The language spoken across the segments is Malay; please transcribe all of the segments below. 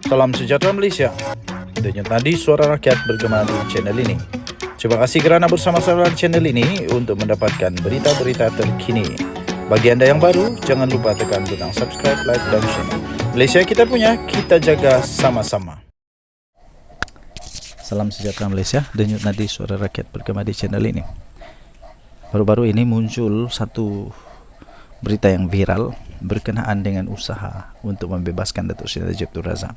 Salam sejahtera Malaysia. Denyut nadi suara rakyat bergema di channel ini. Terima kasih kerana bersama-sama di channel ini untuk mendapatkan berita-berita terkini. Bagi anda yang baru, jangan lupa tekan butang subscribe, like dan share. Malaysia kita punya, kita jaga sama-sama. Salam sejahtera Malaysia. Denyut nadi suara rakyat bergema di channel ini. Baru-baru ini muncul satu berita yang viral berkenaan dengan usaha untuk membebaskan Datuk Seri Najib Tun Razak,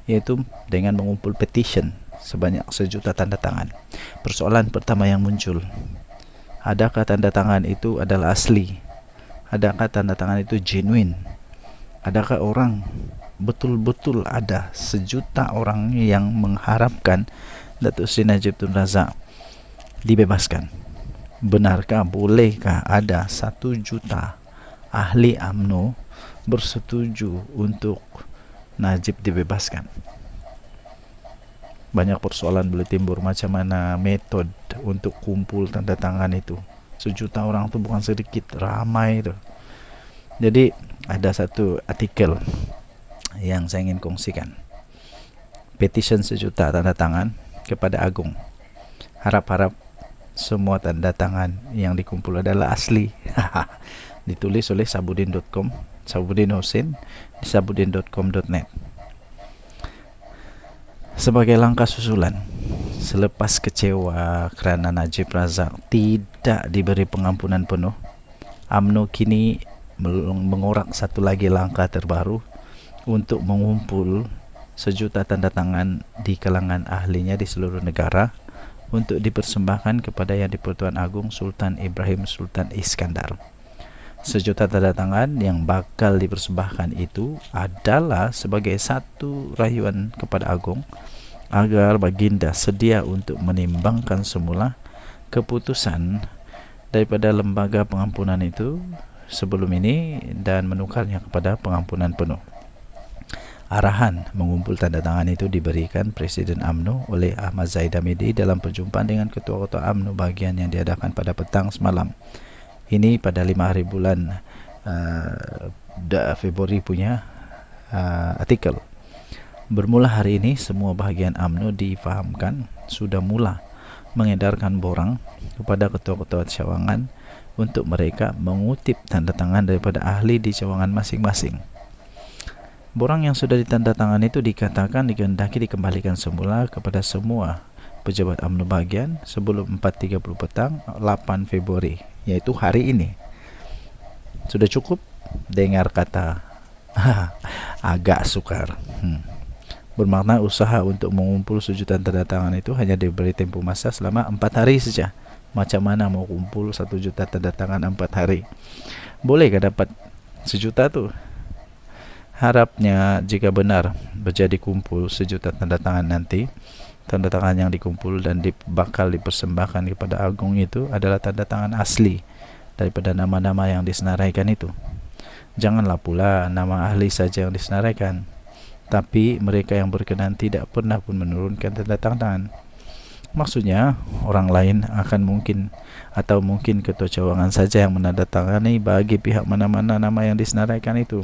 yaitu dengan mengumpul petition sebanyak 1 juta tanda tangan. Persoalan pertama yang muncul, adakah tanda tangan itu adalah asli? Adakah tanda tangan itu genuine? Adakah orang betul-betul ada 1 juta orang yang mengharapkan Datuk Seri Najib Tun Razak dibebaskan? Benarkah, bolehkah ada 1 juta ahli UMNO bersetuju untuk Najib dibebaskan? Banyak persoalan boleh timbul, macam mana metod untuk kumpul tanda tangan itu. 1 juta orang itu bukan sedikit, ramai itu. Jadi ada satu artikel yang saya ingin kongsikan. Petition 1 juta tanda tangan kepada Agong. Harap-harap semua tanda tangan yang dikumpul adalah asli. Ditulis oleh sabudin.com, Sabudin Hussein di sabudin.com.net. Sebagai langkah susulan, selepas kecewa kerana Najib Razak tidak diberi pengampunan penuh, UMNO kini mengorak satu lagi langkah terbaru untuk mengumpul 1 juta tanda tangan di kalangan ahlinya di seluruh negara untuk dipersembahkan kepada Yang di-Pertuan Agong Sultan Ibrahim Sultan Iskandar. 1 juta tanda tangan yang bakal dipersembahkan itu adalah sebagai satu rayuan kepada Agong agar baginda sedia untuk menimbangkan semula keputusan daripada lembaga pengampunan itu sebelum ini dan menukarnya kepada pengampunan penuh. Arahan mengumpul tanda tangan itu diberikan Presiden UMNO oleh Ahmad Zahid Hamidi dalam perjumpaan dengan ketua-ketua UMNO bahagian yang diadakan pada petang semalam. Ini pada 5 hari bulan Februari punya artikel. Bermula hari ini, semua bahagian UMNO difahamkan sudah mula mengedarkan borang kepada ketua-ketua cawangan untuk mereka mengutip tanda tangan daripada ahli di cawangan masing-masing. Borang yang sudah ditandatangan itu dikatakan dikehendaki dikembalikan semula kepada semua pejabat UMNO bahagian sebelum 4.30 petang 8 Februari, yaitu hari ini. Sudah cukup dengar kata agak sukar. Bermakna usaha untuk mengumpul 1 juta tanda tangan itu hanya diberi tempoh masa selama 4 hari saja. Macam mana mau kumpul 1 juta tanda tangan 4 hari? Bolehkah dapat 1 juta tu? Harapnya jika benar berjadi kumpul 1 juta tanda tangan nanti, tanda tangan yang dikumpul dan bakal dipersembahkan kepada Agong itu adalah tanda tangan asli daripada nama-nama yang disenaraikan itu. Janganlah pula nama ahli saja yang disenaraikan, tapi mereka yang berkenan tidak pernah pun menurunkan tanda tangan. Maksudnya orang lain akan mungkin ketua cawangan saja yang menandatangani bagi pihak mana-mana nama yang disenaraikan itu.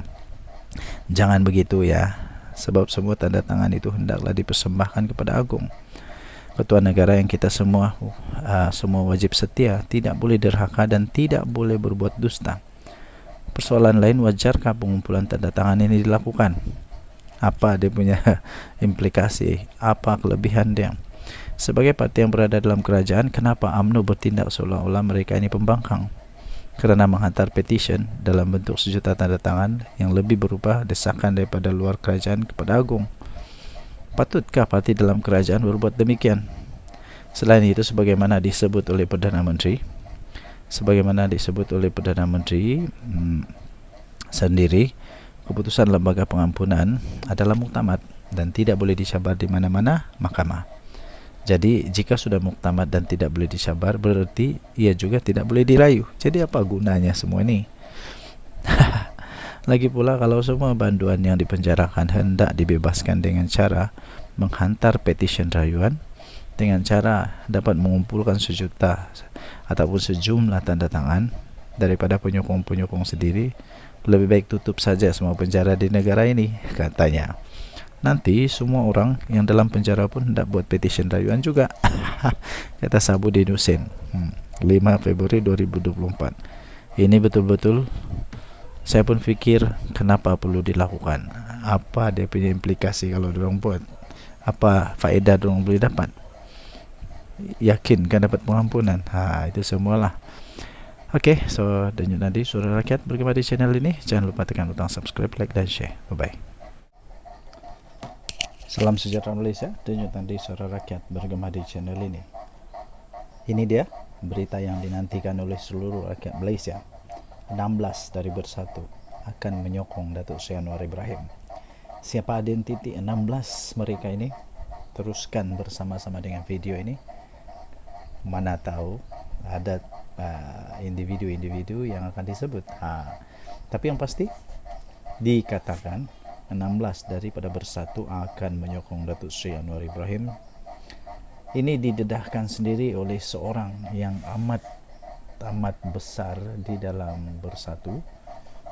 Jangan begitu ya, sebab semua tanda tangan itu hendaklah dipersembahkan kepada Agong, ketua negara yang kita semua wajib setia, tidak boleh derhaka dan tidak boleh berbuat dusta. Persoalan lain, wajarkah pengumpulan tanda tangan ini dilakukan? Apa dia punya implikasi? Apa kelebihan dia? Sebagai parti yang berada dalam kerajaan, kenapa UMNO bertindak seolah-olah mereka ini pembangkang? Kerana menghantar petition dalam bentuk 1 juta tanda tangan yang lebih berupa desakan daripada luar kerajaan kepada Agong. Patutkah parti dalam kerajaan berbuat demikian? Selain itu, sebagaimana disebut oleh Perdana Menteri sendiri, keputusan lembaga pengampunan adalah muktamad dan tidak boleh dicabar di mana-mana mahkamah. Jadi jika sudah muktamad dan tidak boleh dicabar, berarti ia juga tidak boleh dirayu. Jadi apa gunanya semua ini? Lagi pula, kalau semua banduan yang dipenjarakan hendak dibebaskan dengan cara menghantar petition rayuan, dengan cara dapat mengumpulkan 1 juta ataupun sejumlah tanda tangan daripada penyokong-penyokong sendiri, lebih baik tutup saja semua penjara di negara ini, katanya. nanti semua orang yang dalam penjara pun hendak buat petition rayuan juga. Kata Sabudin Hussein. 5 Februari 2024. Ini betul-betul saya pun fikir kenapa perlu dilakukan. Apa dia punya implikasi kalau diorang buat? Apa faedah diorang boleh dapat? Yakin kan dapat pengampunan? Itu semualah. Okay, so denyut nadi Suara Rakyat bergema di channel ini. Jangan lupa tekan butang subscribe, like dan share. Bye-bye. Salam sejahtera Malaysia. Denyut nadi Suara Rakyat bergema di channel ini. Ini dia berita yang dinantikan oleh seluruh rakyat Malaysia. 16 dari Bersatu akan menyokong Datuk Seri Anwar Ibrahim. Siapa identiti 16 mereka ini? Teruskan bersama-sama dengan video ini. Mana tahu ada individu-individu yang akan disebut. Tapi yang pasti dikatakan 16 daripada Bersatu akan menyokong Datuk Seri Anwar Ibrahim. Ini didedahkan sendiri oleh seorang yang amat besar di dalam Bersatu,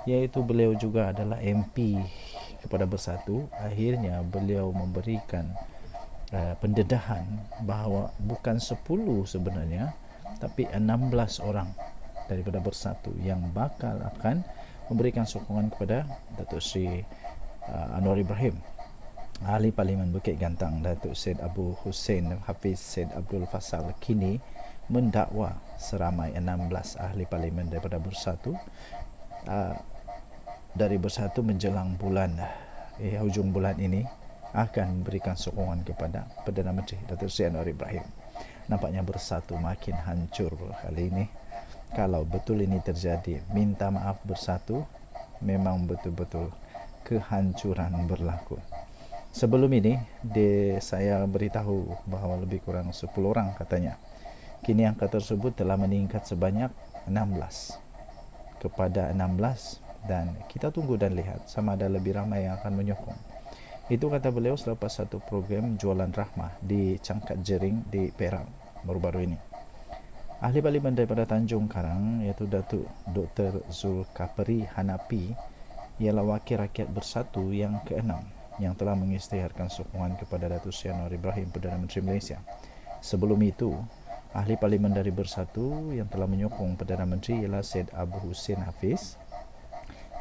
yaitu beliau juga adalah MP kepada Bersatu. Akhirnya beliau memberikan pendedahan bahawa bukan 10 sebenarnya, tapi 16 orang daripada Bersatu yang bakal akan memberikan sokongan kepada Datuk Seri Anwar Ibrahim. Ahli Parlimen Bukit Gantang Datuk Syed Abu Hussein Hafiz Syed Abdul Fasal kini mendakwa seramai 16 ahli parlimen daripada Bersatu dari Bersatu menjelang bulan hujung bulan ini akan memberikan sokongan kepada Perdana Menteri Datuk Seri Anwar Ibrahim. Nampaknya Bersatu makin hancur kali ini. Kalau betul ini terjadi, minta maaf Bersatu, memang betul-betul kehancuran berlaku. Sebelum ini saya beritahu bahawa lebih kurang 10 orang katanya. Kini angka tersebut telah meningkat sebanyak 16 kepada 16, dan kita tunggu dan lihat sama ada lebih ramai yang akan menyokong. Itu kata beliau selepas satu program jualan rahmah di Cangkat Jering di Perak baru-baru ini. Ahli parlimen daripada Tanjung Karang iaitu Datuk Dr. Zulkafli Hanafi ialah wakil rakyat Bersatu yang ke-6 yang telah mengisytiharkan sokongan kepada Datuk Seri Anwar Ibrahim, Perdana Menteri Malaysia. Sebelum itu, ahli parlimen dari Bersatu yang telah menyokong Perdana Menteri ialah Syed Abu Hussein Hafiz,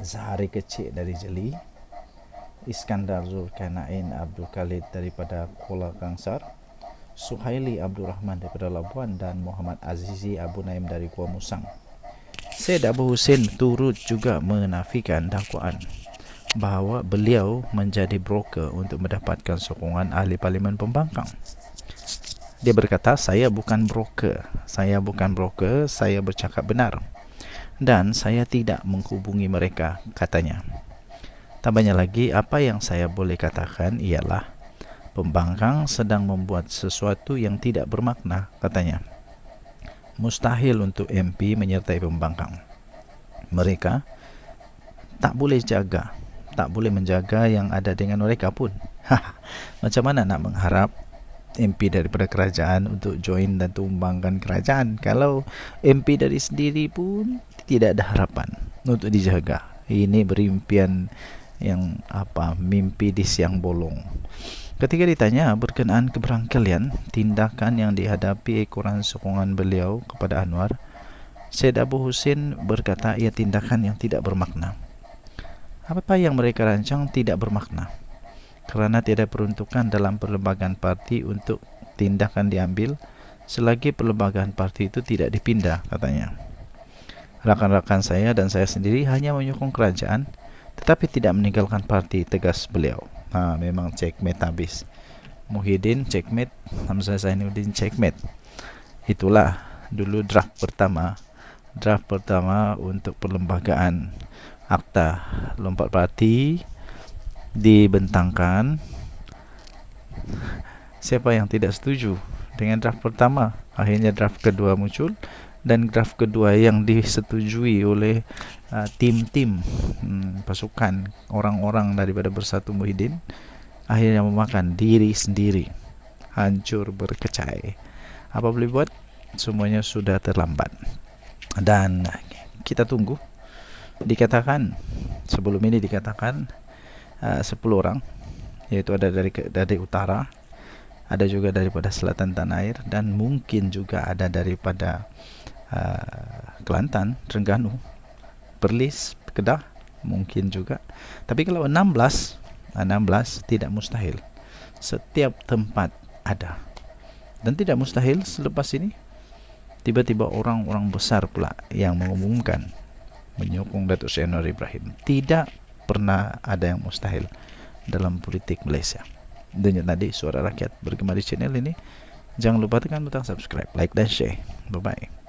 Zahari Kecik dari Jeli, Iskandar Zulkarnain Abdul Khalid daripada Kuala Kangsar, Suhaili Abdul Rahman daripada Labuan, dan Muhammad Azizi Abu Naim dari Kuala Musang. Syed Abu Hussein turut juga menafikan dakwaan bahawa beliau menjadi broker untuk mendapatkan sokongan ahli parlimen pembangkang. Dia berkata, saya bukan broker, saya bercakap benar dan saya tidak menghubungi mereka, katanya. Tambahnya lagi, apa yang saya boleh katakan ialah pembangkang sedang membuat sesuatu yang tidak bermakna, katanya. Mustahil untuk MP menyertai pembangkang. Mereka tak boleh menjaga yang ada dengan mereka pun. Macam mana nak mengharap MP daripada kerajaan untuk join dan tumbangkan kerajaan kalau MP dari sendiri pun tidak ada harapan untuk dijaga? Ini berimpian yang mimpi di siang bolong. Ketika ditanya berkenaan keberangkalian tindakan yang dihadapi ekoran sokongan beliau kepada Anwar, Syed Abu Hussein berkata ia tindakan yang tidak bermakna. Apa yang mereka rancang tidak bermakna kerana tiada peruntukan dalam perlembagaan parti untuk tindakan diambil selagi perlembagaan parti itu tidak dipindah, katanya. Rakan-rakan saya dan saya sendiri hanya menyokong kerajaan tetapi tidak meninggalkan parti, tegas beliau. Memang checkmate habis. Muhyiddin checkmate, Hamzah Zainuddin checkmate. Itulah dulu draft pertama untuk perlembagaan Akta Lompat Parti dibentangkan. Siapa yang tidak setuju dengan draft pertama? Akhirnya draft kedua muncul, dan draft kedua yang disetujui oleh tim-tim pasukan orang-orang daripada Bersatu Muhyiddin akhirnya memakan diri sendiri, hancur berkecai. Apa boleh buat? Semuanya sudah terlambat. Dan kita tunggu. Sebelum ini dikatakan 10 orang yaitu ada dari utara, ada juga daripada selatan tanah air, dan mungkin juga ada daripada Kelantan, Terengganu, Perlis, Kedah, mungkin juga. Tapi kalau 16 tidak mustahil. Setiap tempat ada. Dan tidak mustahil selepas ini tiba-tiba orang-orang besar pula yang mengumumkan menyokong Datuk Seri Anwar Ibrahim. Tidak pernah ada yang mustahil dalam politik Malaysia. Denyut nadi suara rakyat bergema di channel ini. Jangan lupa tekan butang subscribe, like dan share. Bye bye.